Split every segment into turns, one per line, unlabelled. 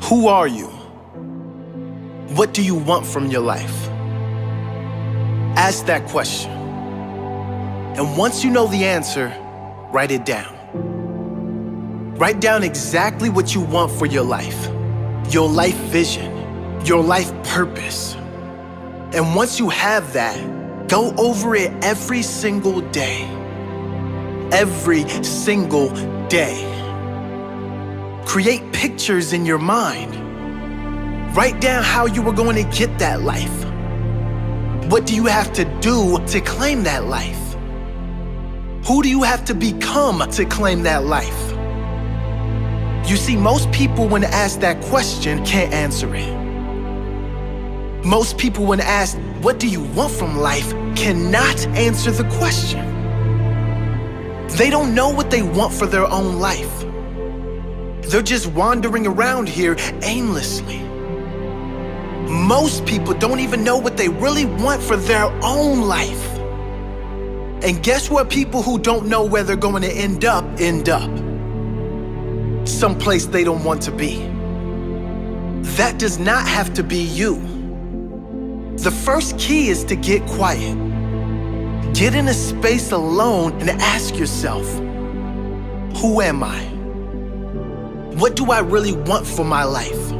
Who are you? What do you want from your life? Ask that question. And once you know the answer, write it down. Write down exactly what you want for your life vision, your life purpose. And once you have that, go over it every single day. Every single day. Create pictures in your mind. Write down how you are going to get that life. What do you have to do to claim that life? Who do you have to become to claim that life? You see, most people when asked that question can't answer it. Most people when asked, what do you want from life, cannot answer the question. They don't know what they want for their own life. They're just wandering around here aimlessly. Most people don't even know what they really want for their own life. And guess what? People who don't know where they're going to end up. Someplace they don't want to be. That does not have to be you. The first key is to get quiet. Get in a space alone and ask yourself, who am I? What do I really want for my life?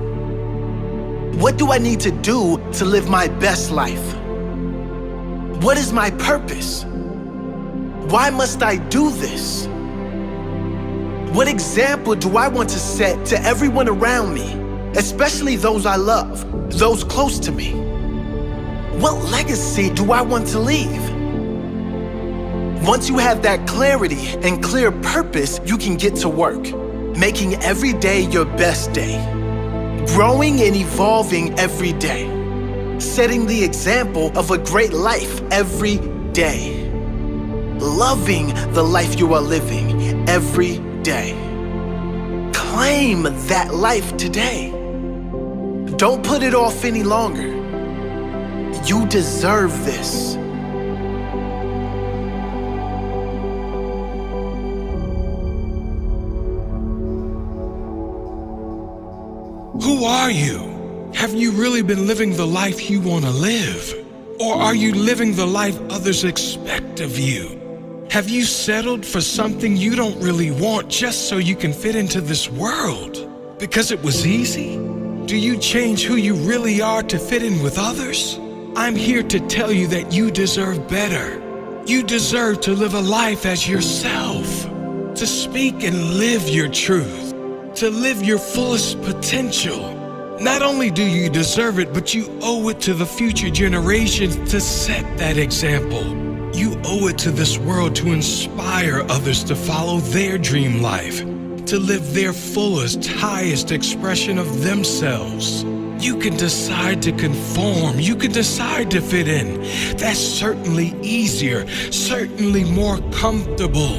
What do I need to do to live my best life? What is my purpose? Why must I do this? What example do I want to set to everyone around me, especially those I love, those close to me? What legacy do I want to leave? Once you have that clarity and clear purpose, you can get to work, making every day your best day, growing and evolving every day, setting the example of a great life every day, loving the life you are living every day. Claim that life today. Don't put it off any longer. You deserve this.
Who are you? Have you really been living the life you want to live? Or are you living the life others expect of you? Have you settled for something you don't really want just so you can fit into this world? Because it was easy? Do you change who you really are to fit in with others? I'm here to tell you that you deserve better. You deserve to live a life as yourself, to speak and live your truth, to live your fullest potential. Not only do you deserve it, but you owe it to the future generations to set that example. You owe it to this world to inspire others to follow their dream life, to live their fullest, highest expression of themselves. You can decide to conform. You can decide to fit in. That's certainly easier, certainly more comfortable.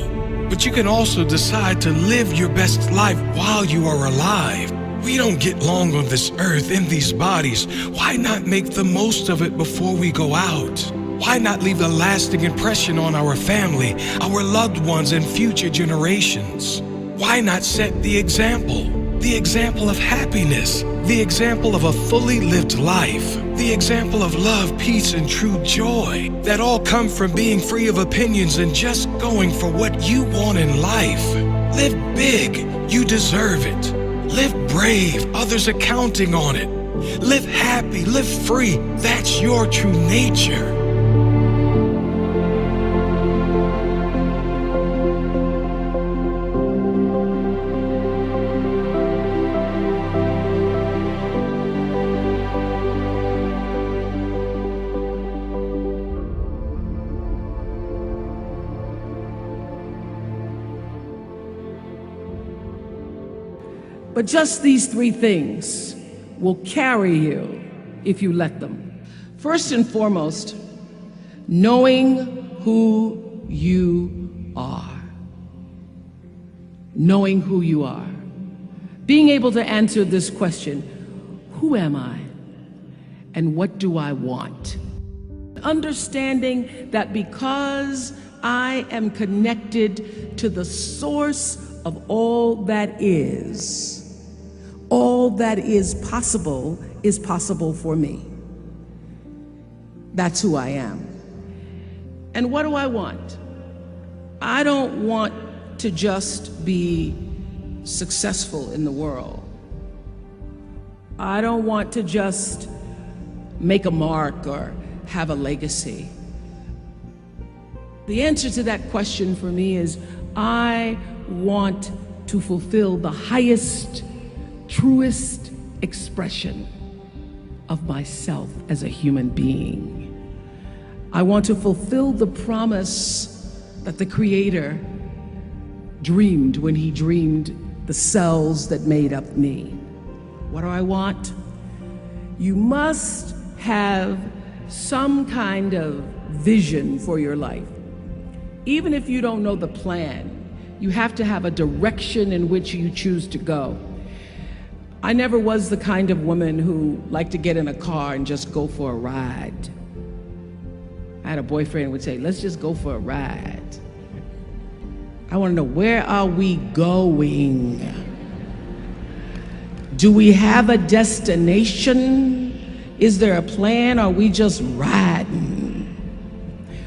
But you can also decide to live your best life while you are alive. We don't get long on this earth in these bodies. Why not make the most of it before we go out? Why not leave a lasting impression on our family, our loved ones, and future generations? Why not set the example of happiness, the example of a fully lived life, the example of love, peace, and true joy that all come from being free of opinions and just going for what you want in life. Live big, you deserve it. Live brave, others are counting on it. Live happy, live free, that's your true nature.
But just these three things will carry you if you let them. First and foremost, knowing who you are. Knowing who you are. Being able to answer this question, who am I? And what do I want? Understanding that because I am connected to the source of all that is, All that is possible for me. That's who I am. And what do I want? I don't want to just be successful in the world. I don't want to just make a mark or have a legacy. The answer to that question for me is I want to fulfill the highest, truest expression of myself as a human being. I want to fulfill the promise that the Creator dreamed when He dreamed the cells that made up me. What do I want? You must have some kind of vision for your life. Even if you don't know the plan, you have to have a direction in which you choose to go. I never was the kind of woman who liked to get in a car and just go for a ride. I had a boyfriend who would say, let's just go for a ride. I want to know, where are we going? Do we have a destination? Is there a plan? Or are we just riding?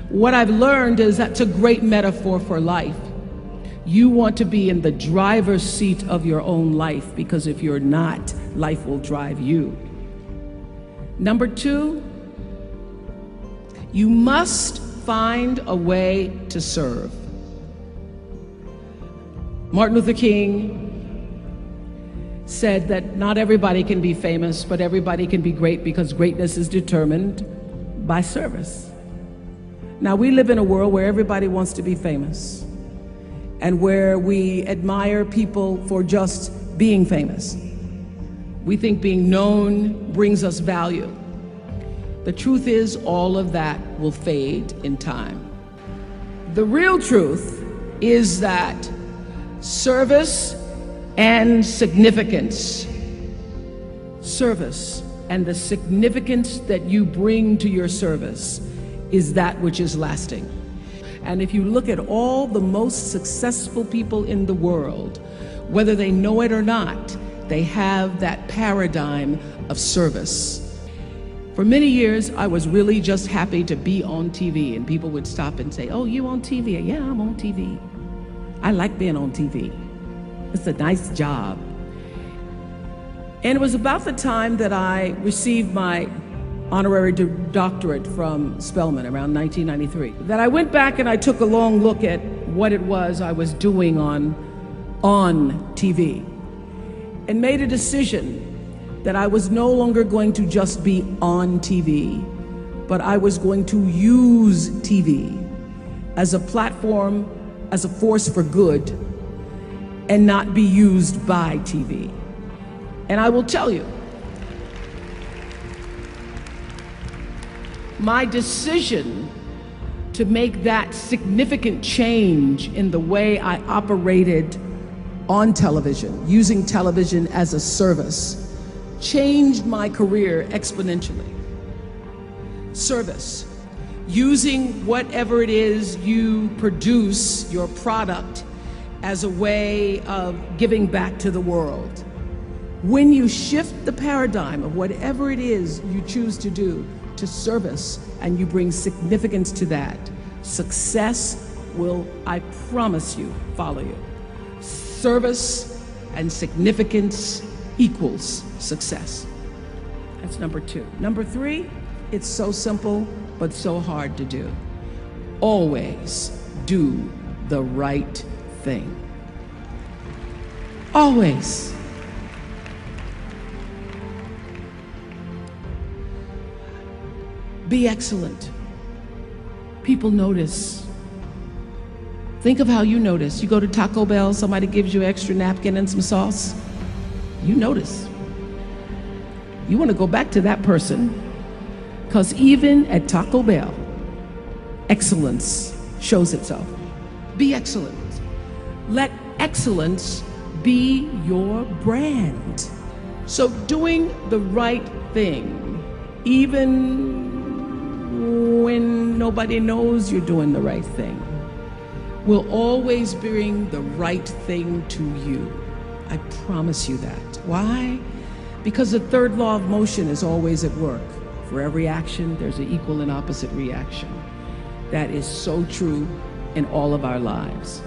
What I've learned is that's a great metaphor for life. You want to be in the driver's seat of your own life, because if you're not, life will drive you. Number two, you must find a way to serve. Martin Luther King said that not everybody can be famous, but everybody can be great, because greatness is determined by service. Now, we live in a world where everybody wants to be famous and where we admire people for just being famous. We think being known brings us value. The truth is, all of that will fade in time. The real truth is that service and significance, service and the significance that you bring to your service is that which is lasting. And if you look at all the most successful people in the world, whether they know it or not, they have that paradigm of service. For many years, I was really just happy to be on TV, and people would stop and say, oh, you on TV? Yeah, I'm on TV. I like being on TV. It's a nice job. And it was about the time that I received my honorary doctorate from Spelman around 1993 that I went back and I took a long look at what it was I was doing on TV and made a decision that I was no longer going to just be on TV, but I was going to use TV as a platform, as a force for good, and not be used by TV. And I will tell you, my decision to make that significant change in the way I operated on television, using television as a service, changed my career exponentially. Service, using whatever it is you produce, your product, as a way of giving back to the world. When you shift the paradigm of whatever it is you choose to do to service, and you bring significance to that, success will, I promise you, follow you. Service and significance equals success. That's number two. Number three, it's so simple, but so hard to do. Always do the right thing. Always. Be excellent. People notice. Think of how you notice. You go to Taco Bell, somebody gives you an extra napkin and some sauce. You notice. You want to go back to that person, because even at Taco Bell, excellence shows itself. Be excellent. Let excellence be your brand. So doing the right thing, even when nobody knows you're doing the right thing, will always bring the right thing to you. I promise you that. Why? Because the third law of motion is always at work. For every action, there's an equal and opposite reaction. That is so true in all of our lives.